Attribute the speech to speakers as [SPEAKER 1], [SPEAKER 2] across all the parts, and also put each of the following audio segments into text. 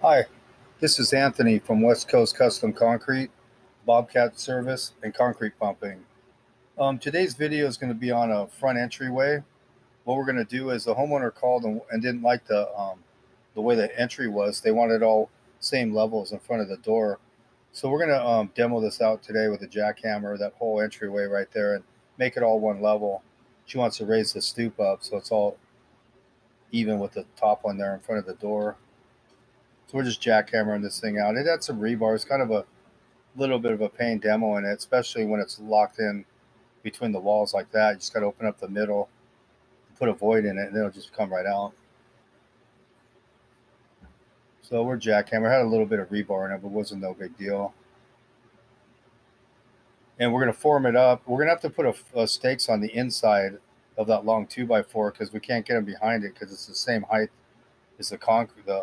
[SPEAKER 1] Hi, this is Anthony from West Coast Custom Concrete, Bobcat Service, and Concrete Pumping. Today's video is going to be on a front entryway. What we're going to do is the homeowner called and didn't like the way the entry was. They wanted all same levels in front of the door. So we're going to demo this out today with a jackhammer, that whole entryway right there, and make it all one level. She wants to raise the stoop up so it's all even with the top one there in front of the door. So we're just jackhammering this thing out. It had some rebar. It's kind of a little bit of a pain demoing it, especially when it's locked in between the walls like that. You just got to open up the middle, put a void in it, and it'll just come right out. So we're jackhammer. Had a little bit of rebar in it, but wasn't no big deal. And we're going to form it up. We're going to have to put a stakes on the inside of that long 2x4 because we can't get them behind it because it's the same height as the concrete. The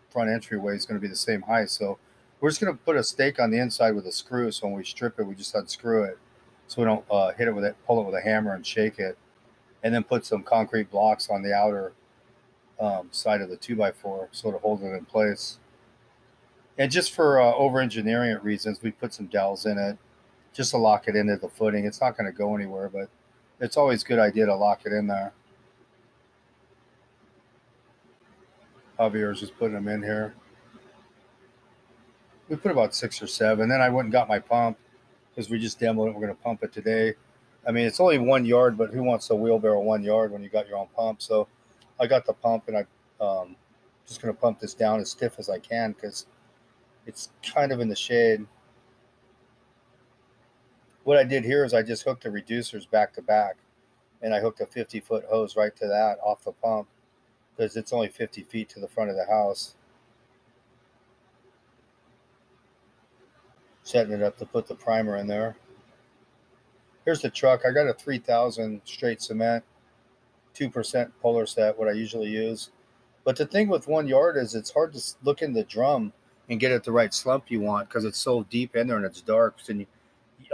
[SPEAKER 1] front entryway is going to be the same height. So we're just going to put a stake on the inside with a screw. So when we strip it, we just unscrew it, so we don't hit it with it, pull it with a hammer and shake it, and then put some concrete blocks on the outer side of the 2x4 so to hold it in place. And just for over engineering it reasons, we put some dowels in it just to lock it into the footing. It's not going to go anywhere, but it's always a good idea to lock it in there. Javier's just putting them in here. We put about 6 or 7. Then I went and got my pump because we just demoed it. We're going to pump it today. I mean, it's only 1 yard, but who wants a wheelbarrow 1 yard when you got your own pump? So I got the pump, and I just going to pump this down as stiff as I can because it's kind of in the shade. What I did here is I just hooked the reducers back to back, and I hooked a 50-foot hose right to that off the pump because it's only 50 feet to the front of the house. Setting it up to put the primer in there. Here's the truck. I got a 3000 straight cement, 2% polar set, what I usually use. But the thing with 1 yard is it's hard to look in the drum and get it the right slump you want because it's so deep in there and it's dark. And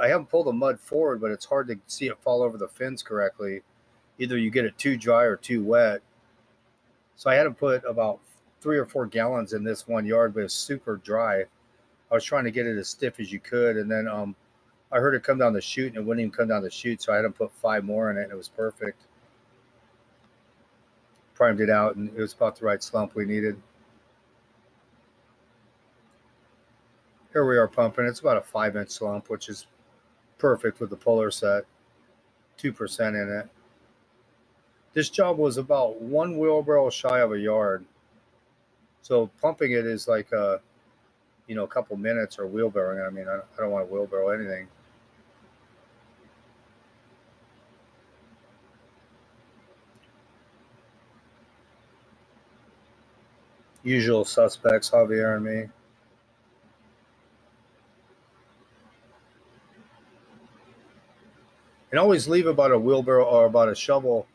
[SPEAKER 1] I haven't pulled the mud forward, but it's hard to see it fall over the fins correctly. Either you get it too dry or too wet. So I had to put about 3 or 4 gallons in this 1 yard, but it's super dry. I was trying to get it as stiff as you could, and then I heard it come down the chute, and it wouldn't even come down the chute, so I had to put 5 more in it, and it was perfect. Primed it out, and it was about the right slump we needed. Here we are pumping. It's about a 5-inch slump, which is perfect with the polar set, 2% in it. This job was about 1 wheelbarrow shy of a yard. So pumping it is like a couple minutes or wheelbarrowing. I mean, I don't want to wheelbarrow anything. Usual suspects, Javier and me. And always leave about a wheelbarrow or about a shovel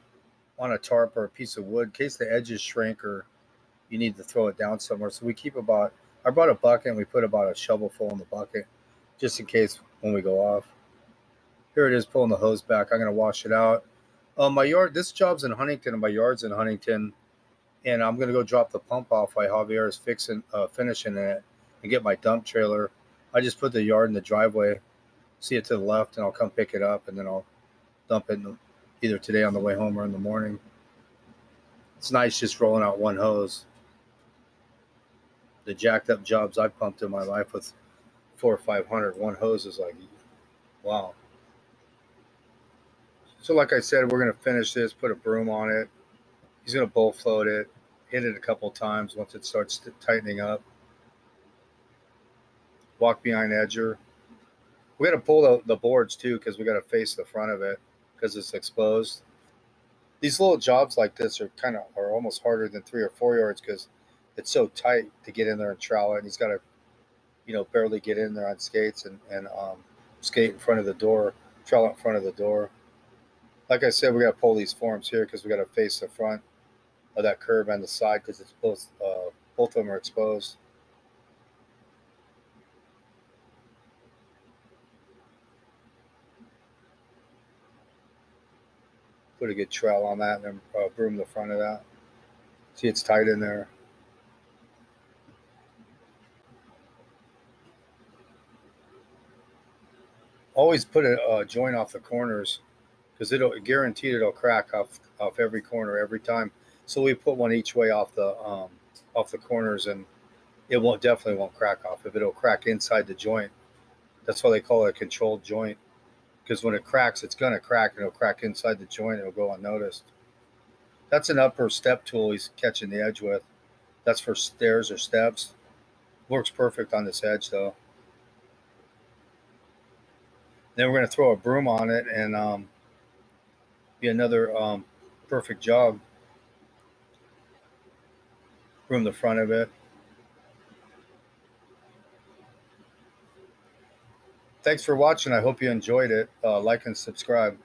[SPEAKER 1] on a tarp or a piece of wood in case the edges shrink or you need to throw it down somewhere. So we keep I brought a bucket and we put about a shovel full in the bucket just in case when we go off. Here it is pulling the hose back. I'm going to wash it out. My yard, this job's in Huntington and my yard's in Huntington. And I'm going to go drop the pump off while Javier is finishing it and get my dump trailer. I just put the yard in the driveway, see it to the left, and I'll come pick it up, and then I'll dump it either today on the way home or in the morning. It's nice just rolling out one hose. The jacked up jobs I've pumped in my life with 400 or 500, one hose is like, wow. So like I said, we're going to finish this, put a broom on it. He's going to bull float it, hit it a couple times once it starts tightening up. Walk behind edger. We got to pull the boards too because we got to face the front of it because it's exposed. These little jobs like this are almost harder than 3 or 4 yards because it's so tight to get in there and trowel it. And he's got to barely get in there on skates and skate in front of the door, trowel in front of the door. Like I said, we got to pull these forms here because we got to face the front of that curb and the side because it's both of them are exposed. Put a good trowel on that and then broom the front of that. See, it's tight in there. Always put a joint off the corners because it'll guaranteed it'll crack off every corner every time. So we put one each way off the corners, and it won't definitely won't crack off. If it'll crack inside the joint, that's why they call it a controlled joint. Because when it cracks, it's gonna crack, and it'll crack inside the joint. It'll go unnoticed. That's an upper step tool he's catching the edge with. That's for stairs or steps. Works perfect on this edge though. Then we're gonna throw a broom on it and be another perfect job. Broom the front of it. Thanks for watching. I hope you enjoyed it. Like and subscribe.